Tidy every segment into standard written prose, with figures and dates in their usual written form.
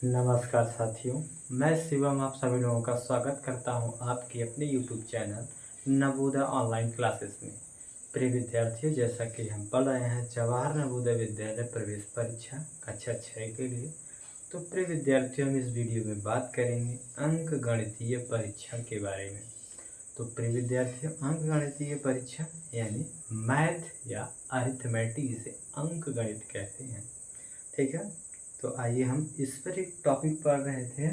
नमस्कार साथियों, मैं शिवम आप सभी लोगों का स्वागत करता हूं आपके अपने YouTube channel Navodaya online classes में। प्रिय विद्यार्थियों, जैसा कि हम पढ़ रहे हैं जवाहर नवोदय विद्यालय प्रवेश परीक्षा कक्षा 6 के लिए, तो प्रिय विद्यार्थियों हम इस वीडियो में बात करेंगे अंक गणितीय परीक्षा के बारे में। तो प्रिय विद्यार्थियों, अंक गणितीय परीक्षा यानी मैथ या अरिथमेटिक, जिसे अंक गणित कहते हैं, ठीक है। तो आइए हम इस पर एक टॉपिक पढ़ रहे थे,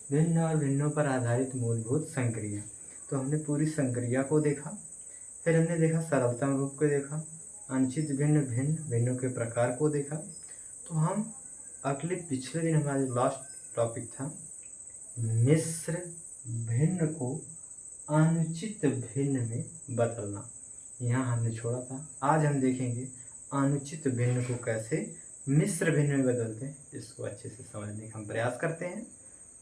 भिन्न और भिन्नों पर आधारित मूलभूत संक्रिया। तो हमने पूरी संक्रिया को देखा, फिर हमने देखा सरलतम रूप को देखा, अनुचित भिन्न भिन्न भिन्नों के प्रकार को देखा। तो हम पिछले दिन हमारा लास्ट टॉपिक था मिश्र भिन्न को अनुचित भिन्न में बदलना, यहाँ हमने छोड़ा था। आज हम देखेंगे अनुचित भिन्न को कैसे मिश्र भिन्न में बदलते हैं, इसको अच्छे से समझने का हम प्रयास करते हैं।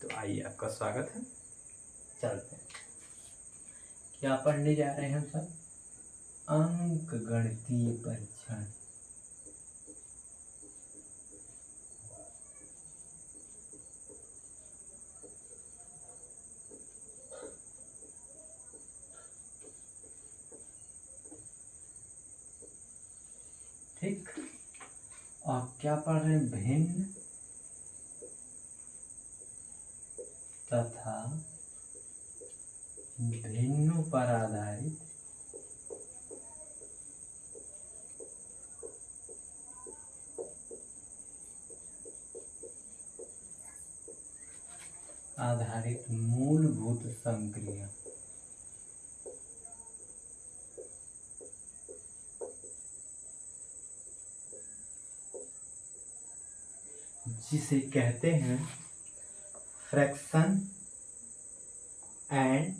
तो आइए, आपका स्वागत है। चलते हैं, क्या पढ़ने जा रहे हैं हम सब? अंक गणितीय परीक्षा। ठीक, और क्या पढ़ रहे हैं? भिन्न तथा भिन्नों पर आधारित मूलभूत संक्रिया। जिसे कहते हैं fraction and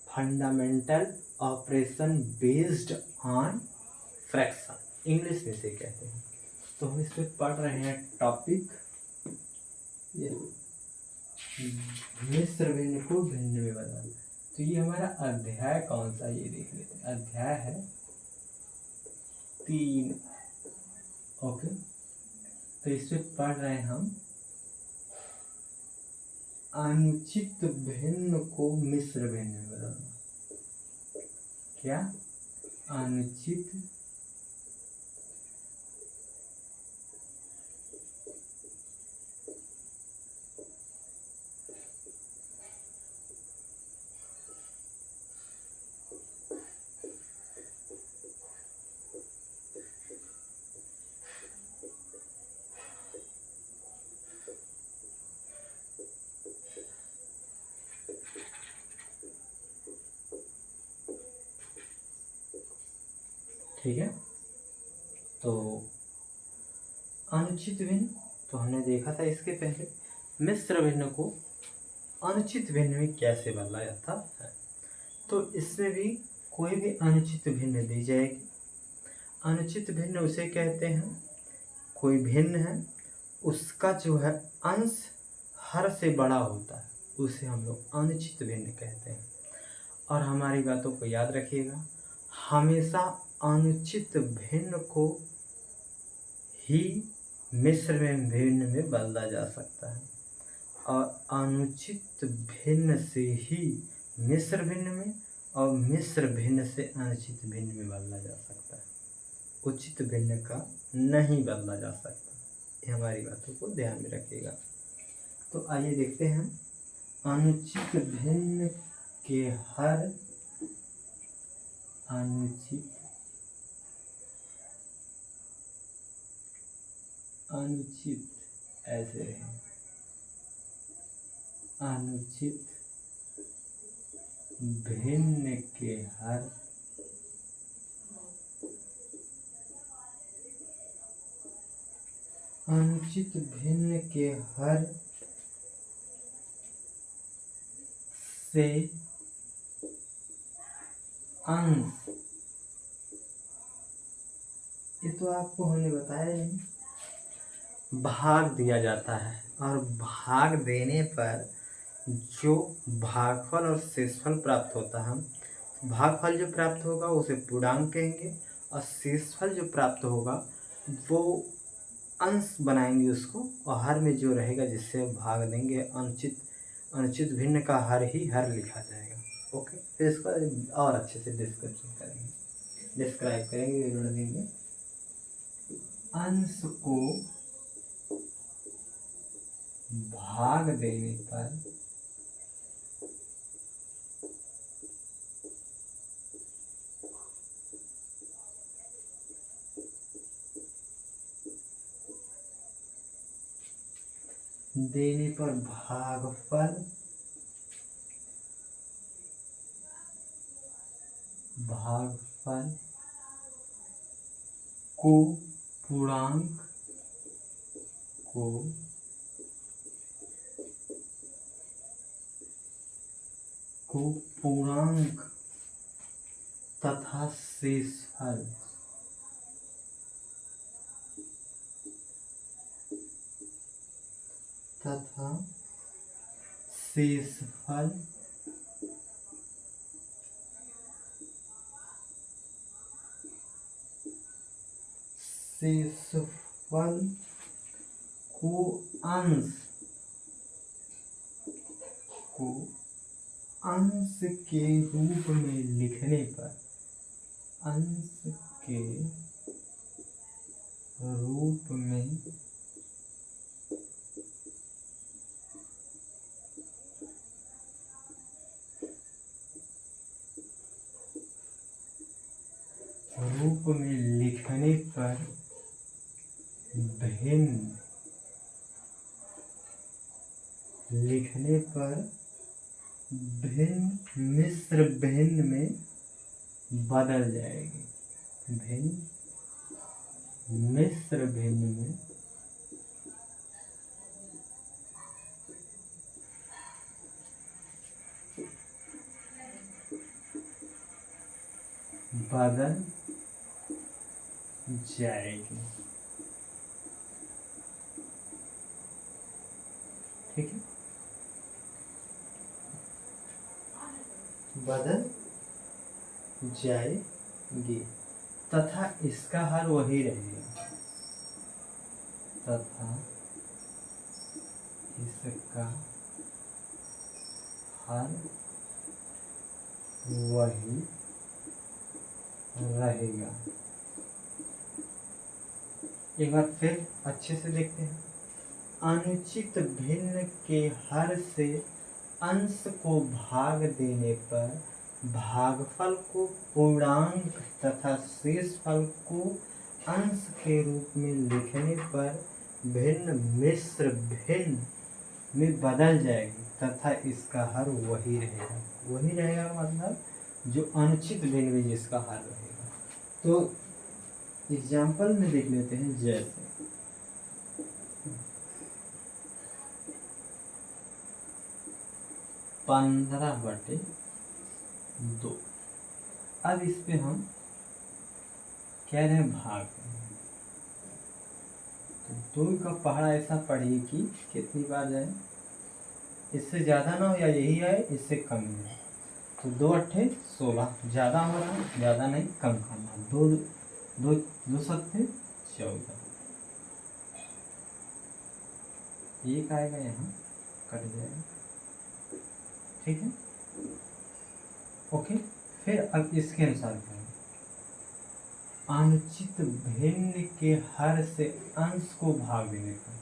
fundamental operation based on fraction, English में से कहते हैं। तो हम इसमें पढ़ रहे हैं टॉपिक मिश्र भिन्न को भिन्न में बदलना। तो ये हमारा अध्याय कौन सा, ये देख लेते हैं। अध्याय है 3। ओके, तो इसमें पढ़ रहे हैं हम अनुचित भिन्न को मिश्र भिन्न में बदलना। क्या? अनुचित ठीक है। तो अनुचित भिन्न तो हमने देखा था इसके पहले। मिश्र भिन्न को अनुचित भिन्न में कैसे बदला जाता है, तो इसमें भी कोई भी अनुचित भिन्न दी जाएगी। अनुचित भिन्न उसे कहते हैं, कोई भिन्न है उसका जो है अंश हर से बड़ा होता है, उसे हम लोग अनुचित भिन्न कहते हैं। और हमारी बातों को याद रखिएगा, हमेशा अनुचित भिन्न को ही मिश्र भिन्न में बदला जा सकता है, और अनुचित भिन्न से ही मिश्र भिन्न में, और मिश्र भिन्न से अनुचित भिन्न में बदला जा सकता है। उचित भिन्न का नहीं बदला जा सकता। ये हमारी बातों को ध्यान में रखिएगा। तो आइए देखते हैं, अनुचित भिन्न के हर अनुचित ऐसे है, अनुचित भिन्न के हर अनुचित भिन्न के हर से अंश, ये तो आपको हमने बताया नहीं, भाग दिया जाता है। और भाग देने पर जो भागफल और शेषफल प्राप्त होता है, भागफल जो प्राप्त होगा उसे पूर्णांक कहेंगे, और शेषफल जो प्राप्त होगा वो अंश बनाएंगे उसको, और हर में जो रहेगा जिससे भाग देंगे अनुचित अनुचित भिन्न का हर ही हर लिखा जाएगा। ओके, फिर इसका और अच्छे से डिस्क्राइब करेंगे, विवरण देंगे। अंश को भाग देने पर भागफल को पूर्णांक तथा शेषफल को अंश के रूप में लिखने पर भिन्न मिश्र भिन्न में बदल जाएगी। मिश्र भिन्न में बदल जाएगी। ठीक है, बदल जाएगी तथा इसका हर वही रहेगा। हर वही रहेगा। एक बार फिर अच्छे से देखते हैं। अनुचित भिन्न के हर से अंश को भाग देने पर भागफल को पूर्णांक तथा शेषफल को अंश के रूप में लिखने पर भिन्न मिश्र भिन्न में बदल जाएगी तथा इसका हर वही रहेगा। मतलब जो अनुचित भिन्न में जिसका हर रहेगा। तो एग्जाम्पल में देख लेते हैं। जैसे 15/2। अब इस पे हम कह रहे हैं भाग। तो 2 का पहाड़ा ऐसा पढ़िए कि कितनी बार जाए, इससे ज़्यादा ना हो या यही आए, इससे कम है। तो 2 8 16, ज़्यादा हो रहा है, ज़्यादा नहीं, कम करना। 2 7 14, एक आएगा यहाँ, कट जाएगा। ठीक है, ओके। फिर अब इसके अनुसार क्या है, अनुचित भिन्न के हर से अंश को भाग देने पर।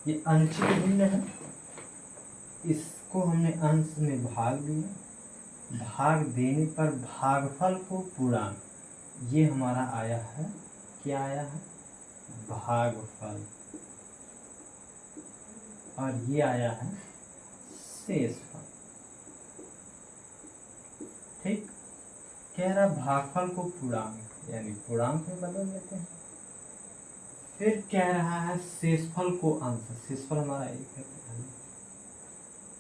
ये अनुचित भिन्न है, इसको हमने अंश में भाग दिया। भाग देने पर भागफल को पूर्णांक, ये हमारा आया है, क्या आया है, भागफल, और ये आया है शेषफल। ठीक, कह रहा भागफल को पूर्णांक यानी पूर्णांक में बदल देते हैं। फिर कह रहा है शेषफल को अंश, शेषफल हमारा एक है,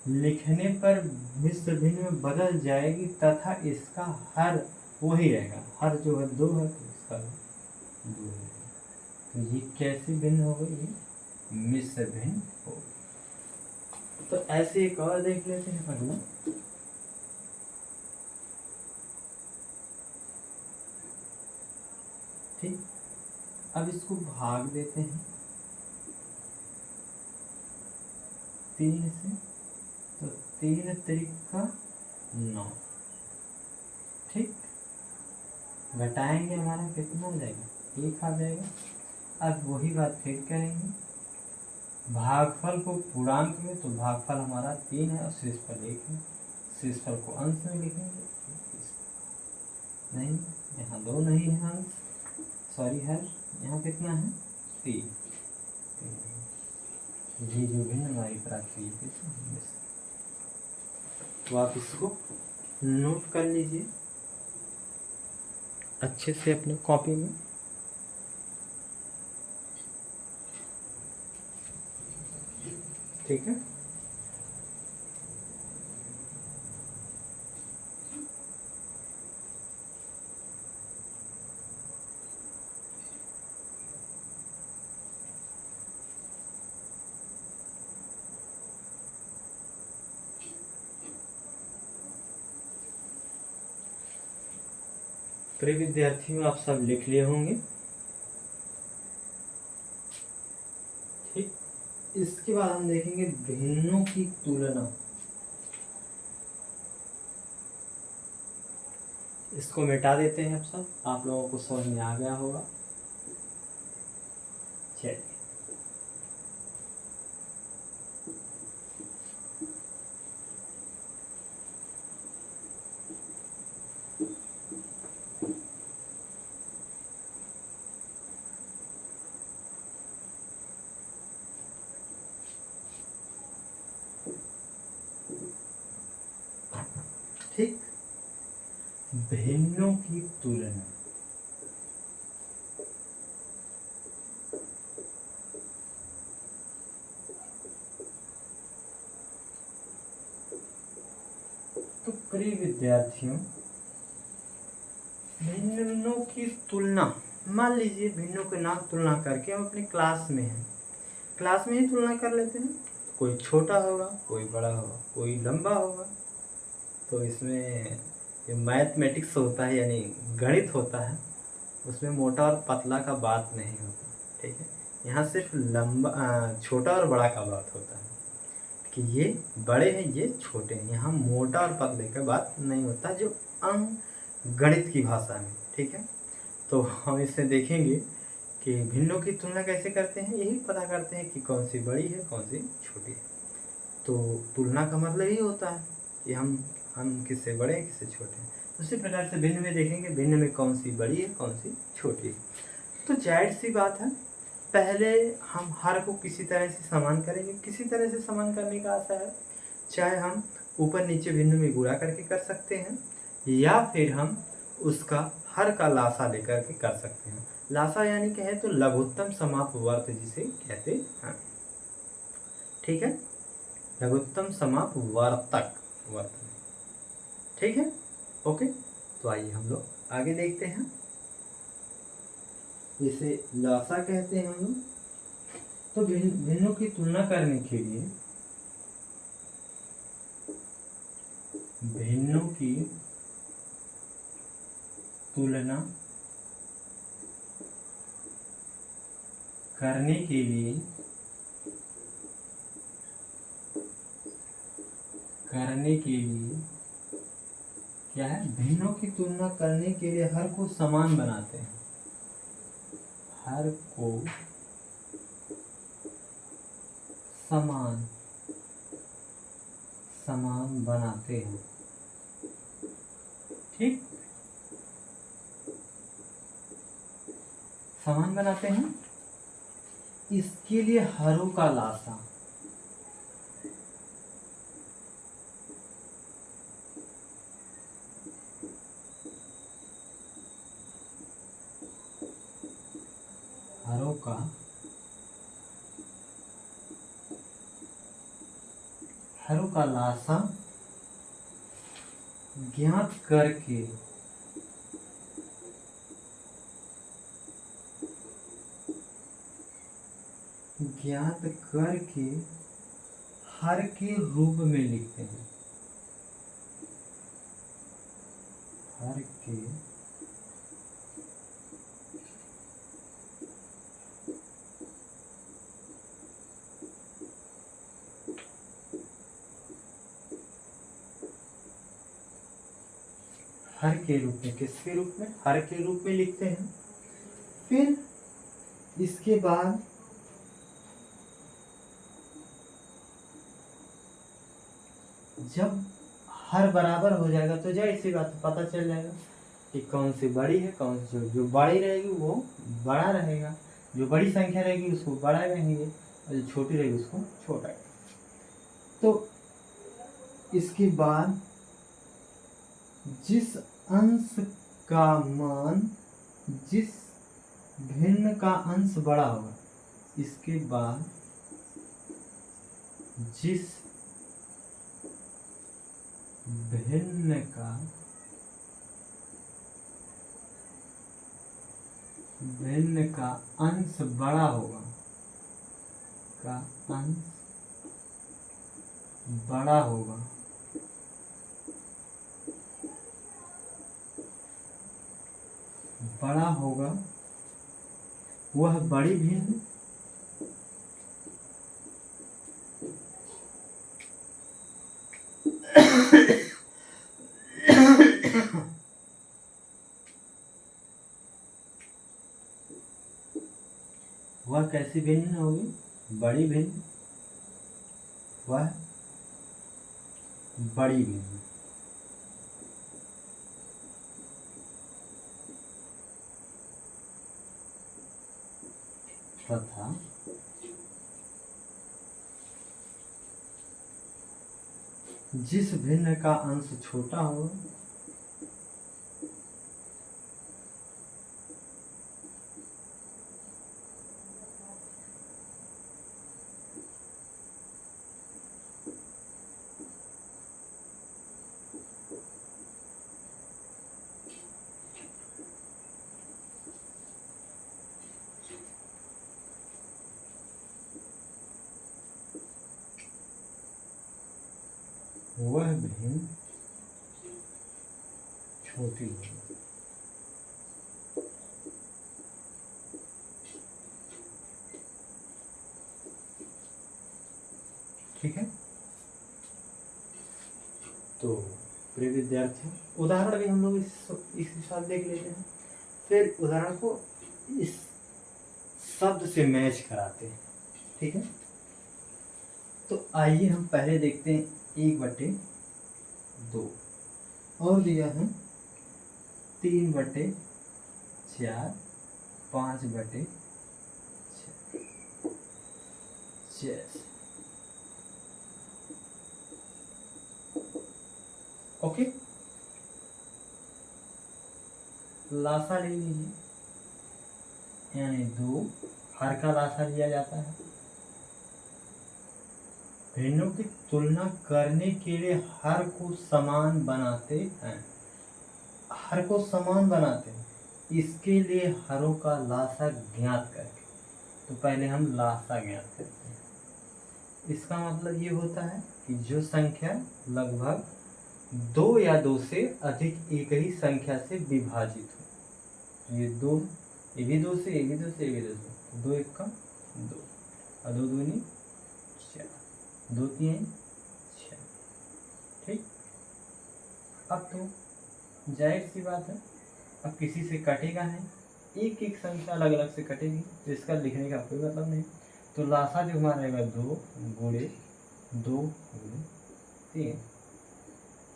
लिखने पर मिश्र भिन्न में बदल जाएगी तथा इसका हर वही रहेगा। हर जो है 2 है, तो इसका 2 है। तो ये कैसी भिन्न हो गई, ये मिश्र भिन्न हो गई। तो ऐसे एक और देख लेते हैं अगला। ठीक, अब इसको भाग देते हैं 3 से, तो 3 त्रिका 9। ठीक, घटाएंगे हमारा कितना हो जाएगा, 1 आ जाएगा। अब वही बात फिर करेंगे, भागफल को पूर्णांक में, तो भागफल हमारा 3 है और शेषफल 1 है। शेषफल को अंश में लिखेंगे, नहीं यहाँ 2 नहीं है अंश, सॉरी है, यहाँ कितना है 3। ये जो भी हमारी प्राप्ति है, तो आप इसको नोट कर लीजिए अच्छे से अपने कॉपी में। ठीक है, प्रिय विद्यार्थियों आप सब लिख लिए होंगे। ठीक, इसके बाद हम देखेंगे भिन्नों की तुलना। इसको मिटा देते हैं अब सब, आप लोगों को समझ में आ गया होगा। चलिए, ठीक, भिन्नों की तुलना। तो प्रिय विद्यार्थियों, भिन्नों की तुलना, मान लीजिए भिन्नों के नाम तुलना करके हम अपने क्लास में हैं, क्लास में ही तुलना कर लेते हैं। कोई छोटा होगा, कोई बड़ा होगा, कोई लंबा होगा। तो इसमें जो मैथमेटिक्स होता है यानी गणित होता है, उसमें मोटा और पतला का बात नहीं होता। ठीक है, यहाँ सिर्फ लंबा छोटा और बड़ा का बात होता है कि ये बड़े हैं ये छोटे हैं। यहाँ मोटा और पतले का बात नहीं होता जो गणित की भाषा में। ठीक है, तो हम इससे देखेंगे कि भिन्नों की तुलना कैसे करते हैं, यही पता करते हैं कि कौन सी बड़ी है कौन सी छोटी है। तो तुलना का मतलब यही होता है कि हम किससे बड़े हैं किससे छोटे हैं। उसी प्रकार से भिन्न में देखेंगे, भिन्न में कौन सी बड़ी है कौन सी छोटी है। तो जाहिर सी बात है, पहले हम हर को किसी तरह से समान करेंगे। किसी तरह से समान करने का आशा है, चाहे हम ऊपर नीचे भिन्न में गुणा करके कर सकते हैं, या फिर हम उसका हर का लासा लेकर के कर सकते हैं। लासा यानी कहे तो लघुत्तम समापवर्त जिसे कहते हैं। ठीक है, लघुत्तम समापवर्तक वर्त में। ठीक है, ओके। तो आइए हम लोग आगे देखते हैं। इसे लासा कहते हैं हम लोग। तो भिन्नों की तुलना करने के लिए, भिन्नों की तुलना करने के लिए क्या है, भिन्नों की तुलना करने के लिए हर को समान बनाते हैं। हर को समान बनाते हैं। ठीक, समान बनाते हैं। इसके लिए हरों का लासा, हरों का लासा ज्ञात करके हर के रूप में लिखते हैं। हर के हर के रूप में, किसके रूप में, हर के रूप में लिखते हैं। फिर इसके बाद जब हर बराबर हो जाएगा तो जाहिर सी बात है पता चल जाएगा कि कौन सी बड़ी है कौन सी छोटी। जो बड़ी रहेगी वो बड़ा रहेगा, जो बड़ी संख्या रहेगी उसको बड़ा कहेंगे, और जो छोटी रहेगी उसको छोटा कहेंगे। तो इसके बाद जिस अंश का मान, जिस भिन्न का अंश बड़ा होगा, इसके बाद जिस भिन्न का अंश बड़ा होगा, का अंश बड़ा होगा, वह बड़ी भिन्न वह कैसी भिन्न होगी, बड़ी भिन्न, वह बड़ी भिन्न। तथा जिस भिन्न का अंश छोटा होगा, वह भिन्न छोटी होगी। ठीक है। तो प्रिय विद्यार्थियों, उदाहरण भी हम लोग इसके साथ देख लेते हैं। फिर उदाहरण को इस शब्द से मैच कराते हैं। ठीक है। तो आइए हम पहले देखते हैं 1/2 और दिया है 3/4, 5/6। ओके, लासा ले लीजिए, यानी 2 हर का लासा लिया जाता है। भिन्नों की तुलना करने के लिए हर को समान बनाते हैं, हर को समान बनाते हैं। इसके लिए हरों का लासा ज्ञात करके, तो पहले हम लासा ज्ञात करते हैं। इसका मतलब ये होता है कि जो संख्या लगभग 2 या 2 से अधिक एक ही संख्या से विभाजित हो। ये 2, ये भी 2 से, ये भी 2 से, ये भी 2 से, 2 1 का 2 और 2 दूनी 4, 2 3 6। ठीक। अब तो जाहिर सी बात है, अब किसी से कटेगा नहीं, एक एक संख्या अलग अलग से कटेगी, तो इसका लिखने का कोई मतलब नहीं। तो लासा जो हमारा रहेगा 2 गुणे 2 गुणे 3।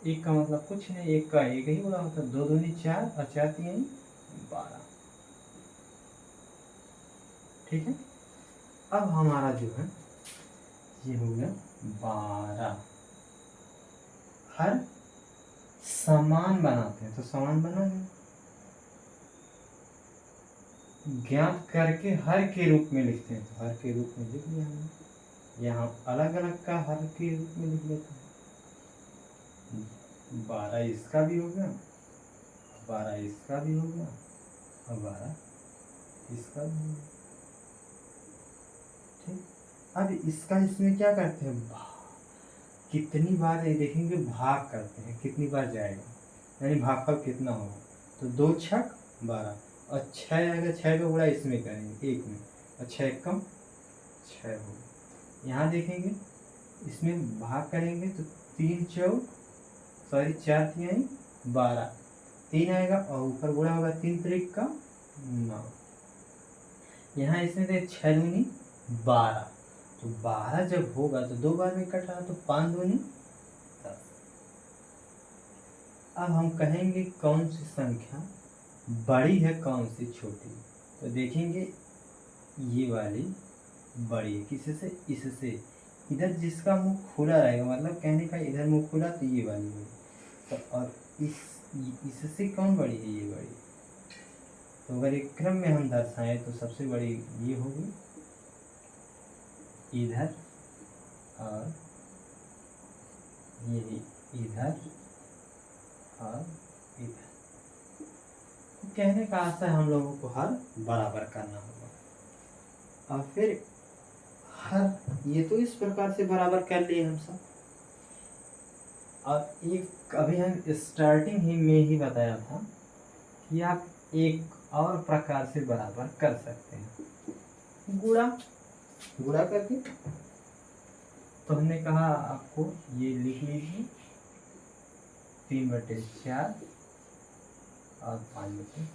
एक का मतलब कुछ नहीं, एक का एक ही बोला होता है, 2 दूनी 4 और 4 3 12। ठीक है। अब हमारा जो है ये हो गया 12। हर समान बनाते हैं, तो समान बनाएंगे, ज्ञात करके हर के रूप में लिखते हैं, तो हर के रूप में लिख लिया हमने। यहाँ अलग अलग का हर के रूप में लिख लेते हैं। 12 इसका भी हो गया, 12 इसका भी हो गया और 12 इसका भी हो गया। ठीक। अब इसका इसमें क्या करते हैं, कितनी बार ये देखेंगे, भाग करते हैं, कितनी बार जाएगा, यानी भागफल कितना होगा। तो 2 छक 12 और 6 आएगा, 6 का गुणा इसमें करेंगे 1 में, और 6 कम 6 होगा। यहाँ देखेंगे इसमें भाग करेंगे तो 4 3 12, 3 आएगा और ऊपर गुणा होगा 3 त्रिक का 9। यहाँ इसमें थे 6 दूनी 12, तो 12 जब होगा तो 2 बार में कट रहा, तो 5 दूनी 10। अब हम कहेंगे कौन सी संख्या बड़ी है कौन सी छोटी, तो देखेंगे ये वाली बड़ी है किससे, इससे। इधर जिसका मुंह खुला रहेगा, मतलब कहने का इधर मुंह खुला तो ये वाली बड़ी, तो और इससे कौन बड़ी है, ये बड़ी। तो अगर एक क्रम में हम दर्शाएं तो सबसे बड़ी ये होगी इधर, और ये इधर और इधर। तो कहने का आशा है हम लोगों को हर बराबर करना होगा, और फिर हर ये तो इस प्रकार से बराबर कर लिए हम सब। और एक अभी हम स्टार्टिंग ही में ही बताया था कि आप एक और प्रकार से बराबर कर सकते हैं, गुणा करके। तो हमने कहा आपको ये लिख लीजिए 3/4 और 5/4।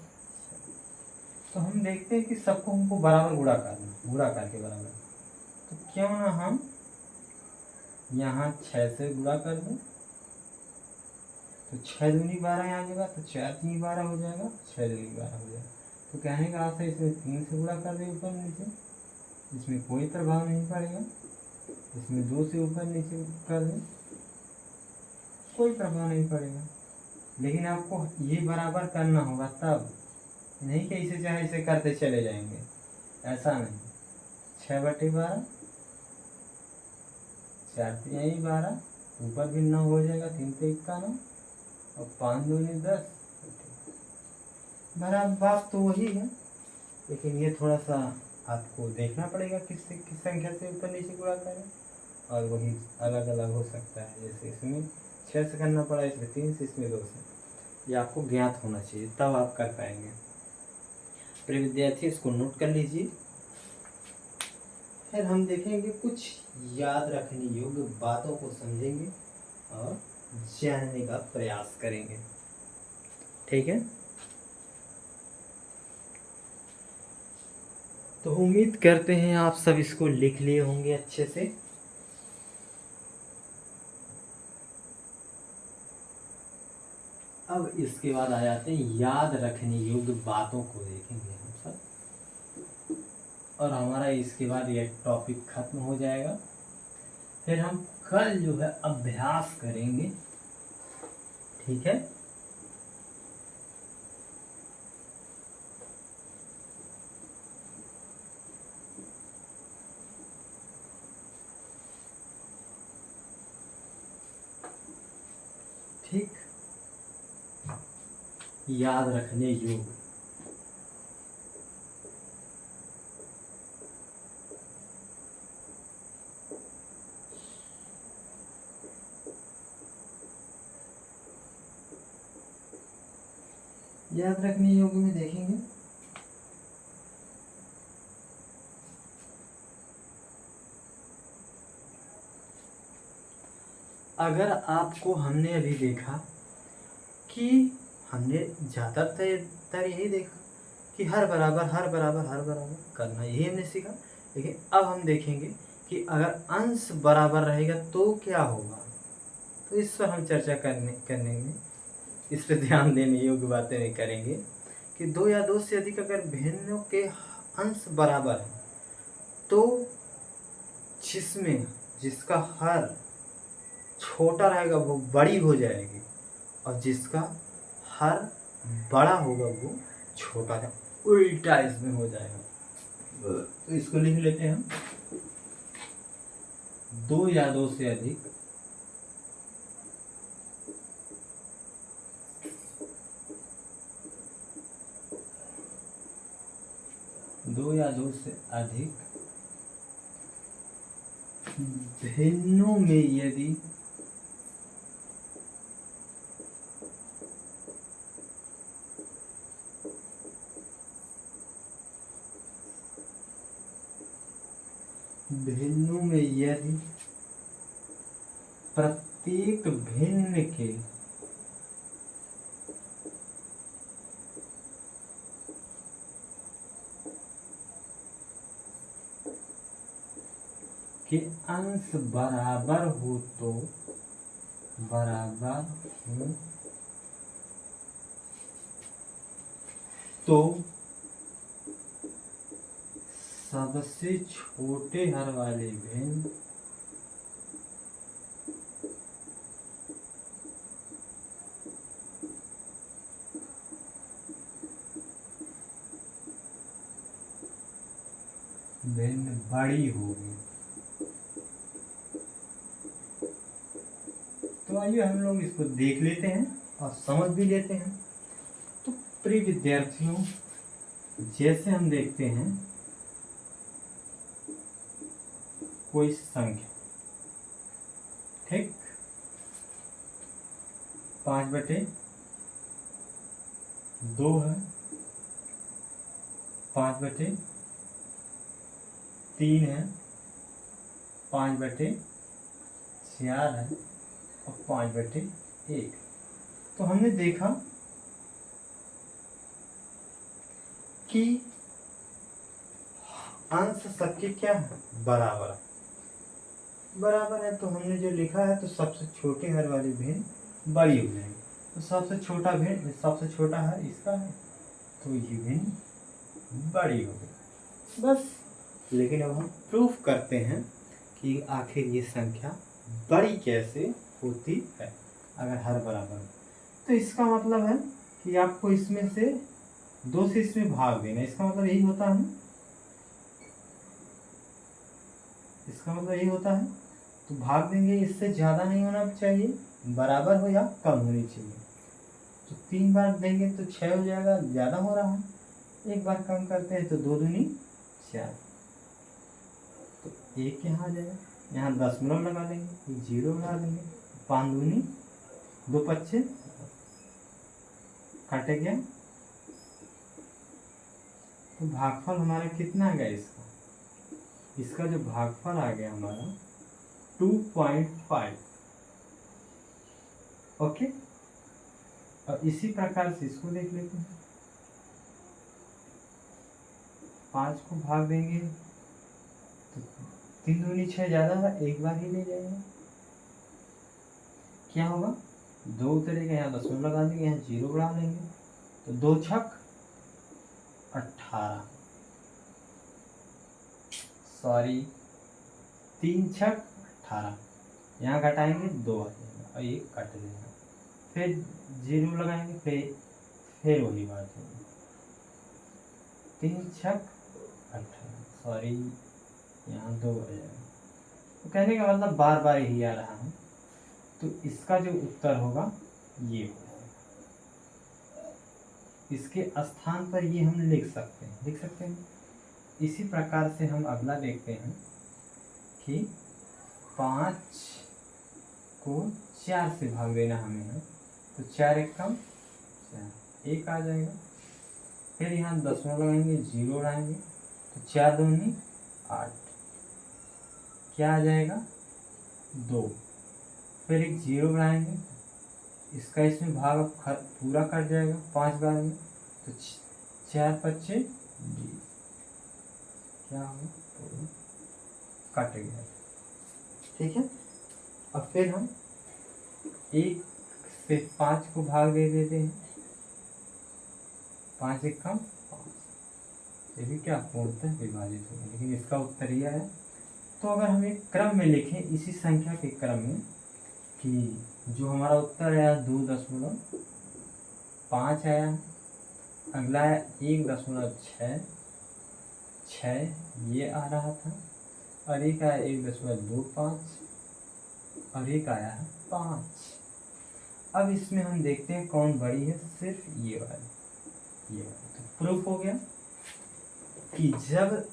तो हम देखते हैं कि सबको हमको बराबर गुणा करके बराबर। तो क्यों ना हम यहाँ 6 से गुणा कर दें, तो 6 दूनी 12 आ जाएगा, तो 4 3 12 हो जाएगा, 6 दूनी 12 हो जाएगा। तो कहने का अर्थ है इसमें 3 से गुणा कर दें ऊपर नीचे, इसमें कोई प्रभाव नहीं पड़ेगा। इसमें 2 से ऊपर नीचे कर दें, कोई प्रभाव नहीं पड़ेगा। लेकिन आपको ये बराबर करना होगा, तब नहीं कि इसे चाहे इसे करते चले जाएंगे, ऐसा नहीं। 6/12, 4 3 12, ऊपर भी 9 हो जाएगा, 3 3 का 9, और 5 दूनी 10। बराबर बात तो वही है, लेकिन ये थोड़ा सा आपको देखना पड़ेगा किस संख्या से ऊपर नीचे गुणा करें, और वही अलग अलग हो सकता है। जैसे इसमें 6 से करना पड़ा, इसमें 3 से, इसमें 2 से। ये आपको ज्ञात होना चाहिए, तब आप कर पाएंगे। प्रिय विद्यार्थी इसको नोट कर लीजिए। फिर हम देखेंगे कुछ याद रखने योग्य बातों को समझेंगे और जानने का प्रयास करेंगे, ठीक है। तो उम्मीद करते हैं आप सब इसको लिख लिए होंगे अच्छे से। अब इसके बाद आ जाते हैं याद रखने योग्य बातों को देखेंगे हम सब, और हमारा इसके बाद यह टॉपिक खत्म हो जाएगा। फिर हम कल जो है अभ्यास करेंगे, ठीक है। ठीक, याद रखने योग्य। याद रखने योग्य में देखेंगे अगर आपको हमने अभी देखा कि हमने ज़्यादातर यही देखा कि हर बराबर करना, यही हमने सीखा। लेकिन अब हम देखेंगे कि अगर अंश बराबर रहेगा तो क्या होगा, तो इस पर हम चर्चा करने में इस पर ध्यान देने योग्य बातें नहीं करेंगे कि 2 या 2 से अधिक अगर भिन्नों के अंश बराबर है, तो जिसका हर छोटा रहेगा वो बड़ी हो जाएगी, और जिसका हर बड़ा होगा वो छोटा है, उल्टा इसमें हो जाएगा। तो इसको लिख लेते हैं हम, 2 या 2 से अधिक भिन्नों में यदि प्रत्येक भिन्न के कि अंश बराबर हो तो बराबर हो तो सबसे छोटे हर वाले भिन्न बड़ी होगी। तो आइए हम लोग इसको देख लेते हैं और समझ भी लेते हैं। तो प्रिय विद्यार्थियों, जैसे हम देखते हैं कोई संख्या, ठीक, 5/2 है, 5/3 है, 5/4 है और 5/1। तो हमने देखा कि अंश सबके क्या है, बराबर है। तो हमने जो लिखा है तो सबसे छोटे हर वाली भिन्न बड़ी हो जाएगी। तो सबसे छोटा भिन्न, सबसे छोटा हर इसका है तो ये भिन्न बड़ी हो गई, बस। लेकिन अब हम प्रूफ करते हैं कि आखिर ये संख्या बड़ी कैसे होती है अगर हर बराबर हो। तो इसका मतलब है कि आपको इसमें से 2 से इसमें भाग देना, इसका मतलब यही होता है, इसका मतलब यही होता है। तो भाग देंगे, इससे ज़्यादा नहीं होना चाहिए, बराबर हो या कम होनी चाहिए। तो 3 बार देंगे तो 6 हो जाएगा, ज़्यादा हो रहा है। एक बार कम करते हैं तो 2 दूनी 4, तो 1 यहाँ आ जाएगा, यहाँ दशमलव लगा देंगे, 0 लगा देंगे, 5 दूनी 2 पच्चे काटे गया। तो भागफल हमारा कितना आ गया इसका जो भागफल आ गया हमारा 2.5। ओके, और इसी प्रकार से इसको देख लेते हैं। 5 को भाग देंगे तो 3 दूनी 6, ज़्यादा है, एक बार ही ले जाएंगे, क्या होगा, 2 उतरेगा, यहाँ दशमलव लगा देंगे, यहाँ 0 बढ़ा देंगे, तो 2 छक 18, सॉरी 3 छक 18, यहाँ घटाएंगे 2 आ जाएगा और ये कट जाएगा, फिर 0 लगाएंगे, फिर वही बात होगी, 3 छक 18, सॉरी यहाँ 2 आ जाएगा। तो कहने का मतलब बार बार यही आ रहा है। तो इसका जो उत्तर होगा ये होगा, इसके स्थान पर ये हम लिख सकते हैं। इसी प्रकार से हम अगला देखते हैं कि 5 को 4 से भाग देना हमें है, तो 4 एक कम 4, 1 आ जाएगा, फिर यहाँ दशमलव लगाएंगे, 0 उड़ाएंगे, तो 4 दूनी 8, क्या आ जाएगा 2, फिर एक 0 बढ़ाएंगे, इसका इसमें भाग अब पूरा कट जाएगा 5 बार में, तो 4 पच्चे 20, क्या होगा, कट गया, ठीक है। अब फिर हम 1 से 5 को भाग दे देते हैं, 5 एक कम 5, ये भी क्या पूर्णतः विभाजित होगा, लेकिन इसका उत्तर यह है। तो अगर हम एक क्रम में लिखें, इसी संख्या के क्रम में, कि जो हमारा उत्तर आया 2.5 आया, अगला है 1.6 ये आ रहा था, और एक आया 1.25 और एक आया है 5। अब इसमें हम देखते हैं कौन बड़ी है, सिर्फ ये वाली। तो प्रूफ हो गया कि जब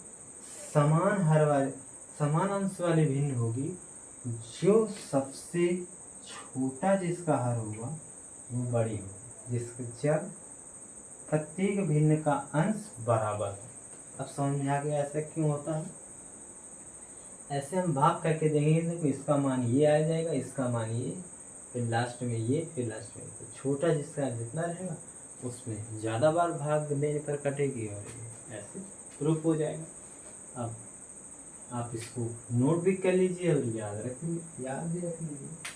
समान अंश वाली भिन्न होगी, जो सबसे छोटा जिसका हर होगा वो बड़ी होगी, जब प्रत्येक भिन्न का अंश बराबर है। अब समझ में आ गया ऐसा क्यों होता है। ऐसे हम भाग करके देखेंगे तो इसका मान ये आ जाएगा, इसका मान ये, फिर लास्ट में ये, फिर लास्ट में, तो छोटा जिसका जितना रहेगा उसमें ज़्यादा बार भाग देने पर कटेगी और ये ऐसे प्रूफ हो जाएगा। अब आप इसको नोट भी कर लीजिए और याद याद भी रख लीजिए।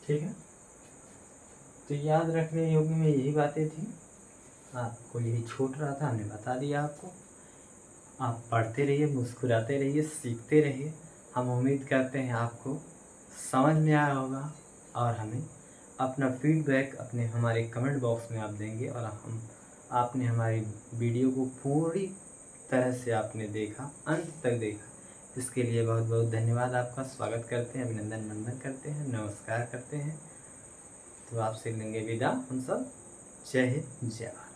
ठीक है, तो याद रखने योग्य में यही बातें थी, आपको यही छूट रहा था, हमने बता दिया आपको। आप पढ़ते रहिए, मुस्कुराते रहिए, सीखते रहिए। हम उम्मीद करते हैं आपको समझ में आया होगा और हमें अपना फीडबैक अपने हमारे कमेंट बॉक्स में आप देंगे। और हम आपने हमारी वीडियो को पूरी तरह से आपने देखा, अंत तक देखा, इसके लिए बहुत बहुत धन्यवाद। आपका स्वागत करते हैं, अभिनंदन वंदन करते हैं, नमस्कार करते हैं। तो आपसे लेंगे विदा हम सब। जय हिंद, जय भारत।